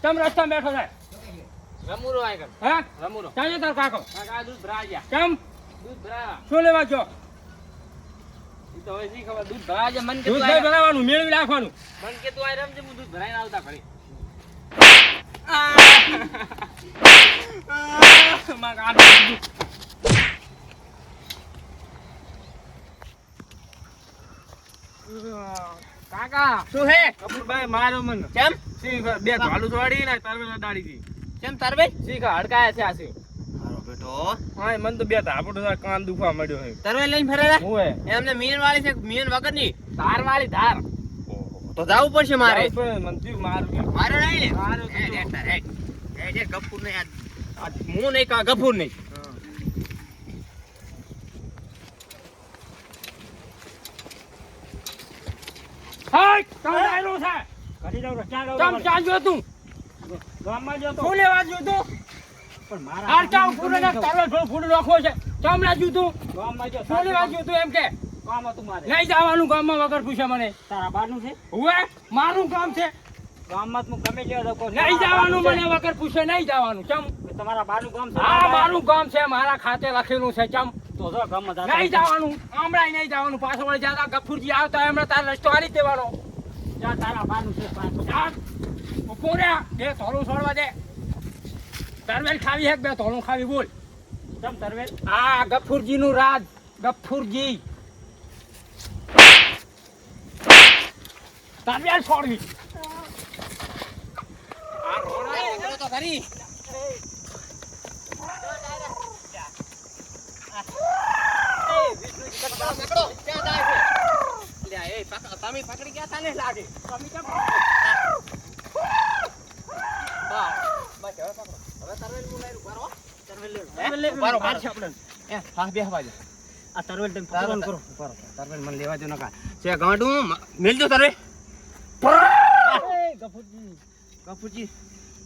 તમ રસ્તા બેઠો છે રમુરો આય કર હે રમુરો ચાલે તાર કાકો કાકા દૂધ ભરાયા કેમ દૂધ ભરા શું લેવા છો ઈ તો હવે શી ખબર દૂધ ભરાયા મન કે દૂધ નહીં ભરાવાનું મેળવી રાખવાનું મન કે તું આય રમજે હું દૂધ ભરાઈને આવતા ઘરે માં કાઢો કાકા શું હે કપૂરભાઈ મારો મન કેમ સી બે ઝાડુ છોડી ને તારવેલા દાડી દી કેમ તારવે સી કા હડકાયા છે આસી મારો બેટો હા મન તો બે ધાપડો કાન દુખવા મળ્યો છે તારવે લઈને ફરેલા ઓએ એમને મીન વાળી છે મીન વગરની ધાર વાળી ધાર તો જાવું પડશે મારે મન થયું મારું મારો નહીં ને મારો એ ગફૂર ને આ હું નહીં કા ગફૂર નહીં હાય તમે આયલો છે કરી દઉં ચાલો તમ ક્યાં જો તું ગામમાં જતો શું લેવા જો તું પણ મારા હાર ચાવ ફૂડે ને તારો થોડું ફૂડ રાખો છે કેમ ના જો તું ગામમાં જો શું લેવા જો તું એમ કે ગામમાં તું મારે નહીં જવાનું ગામમાં વગર પૂછે મને તારા બારનું છે હુએ મારું કામ છે ગામમાં તું ગમે જેવા લોકો નહીં જવાનું મને વગર પૂછે નહીં જવાનું ચમ તમારા બારનું ગામ છે હા મારું કામ છે મારા ખાતે લખેલું છે ચમ તો જો ગામમાં જાતા નહીં જવાનું હમણાં નહીં જવાનું પાછળ વળી જાતા ગફુરજી આવતા હમણાં તારો રસ્તો હારી દેવાનો જા તારા બારનું છે પાછું જા ઉભો રે બે થોડું છોડવા દે તરવેલ ખાવી હે બે થોડું ખાવી બોલ ચમ તરવેલ આ ગફુરજી નું રાજ ગફુરજી તરવેલ છોડવી તો ખરી તમે પકડી ગયા તા ને લાગે તમે કેમ બસ હવે પકડો હવે તરવેલ હું લઈ ઉભા રહો તરવેલ લે ઉભા માર છે આપણે એ હા બે હવા જો આ તરવેલ તમે પકડવાનું કરો ઉભા રહો તરવેલ મને લેવા જો નકા છે ગાંડું મેલજો તરવેલ ગફુરજી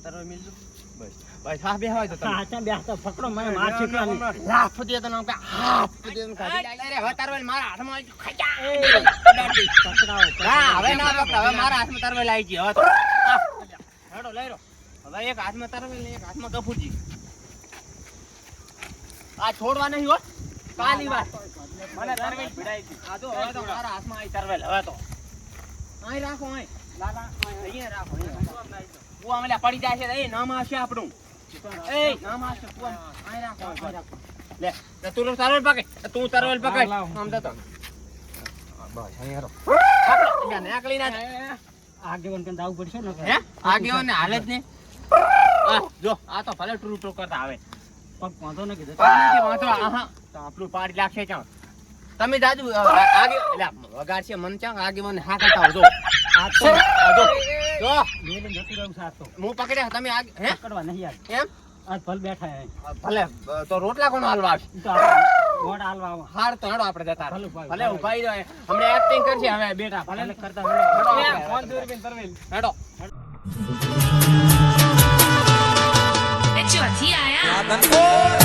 તરવેલ મેલજો બસ બસ હા બે હવા જો તમે હા ચા બેસતા પકડો મને માર છે કે હાફ દે તો નામ કે હાફ દે તો કાઢી લે હવે તરવેલ મારા હાથમાં આવી ખજા પકડાવો હા હવે ના પકડ હવે મારા હાથમાં તરવેલ આવી ગઈ હવે તો હેડો લઈ રો હવે એક હાથમાં તરવેલ ને એક હાથમાં ગફુરજી આ છોડવા નહીં હો કાલી વાત મને તરવેલ ભીડાઈ ગઈ આ તો હવે તો મારા હાથમાં આવી તરવેલ હવે તો અહીં રાખો અહીં લાગા અહીંયા રાખો કુવા મેલા પડી જાય છે એ નામ આવશે આપણું એ નામ આવશે કુવા અહીં રાખો લે તું તરવેલ પકડ તું તરવેલ પકડ આમ તો બસ અહીં રો પકડો નાકલી ના આગેવાન કન દાવ પડશે ને હે આગેવાન ને હાલે જ ને જો આ તો ભલે ટ્રુ ટ્રુ કરતા આવે પગ વાંધો ને કીધું તમને કે વાંધો આહા તો આપણું પાડી લાગશે ચાં તમે જાજુ આગે એટલે વગાડ છે મન ચાં આગેવાન હા કરતા આવજો આ તો જો મેલે જતું રહું સાથ તો હું પકડ્યા તમે આગે હે પકડવા નહીં યાર એમ આજ ભલ બેઠા હે ભલે તો રોટલા કોણ હાલવા આવશે ઈ તો આપણે મોઢ હાલવા આવો હાર તો હેડો આપણે જતા ભલે ઉભા ભલે ઉભા રહી જાય હમણે એક્ટિંગ કરશે હવે બેટા ભલે કરતા હેડો ફોન દૂર બિન તરવેલ હેડો Yo aquí allá.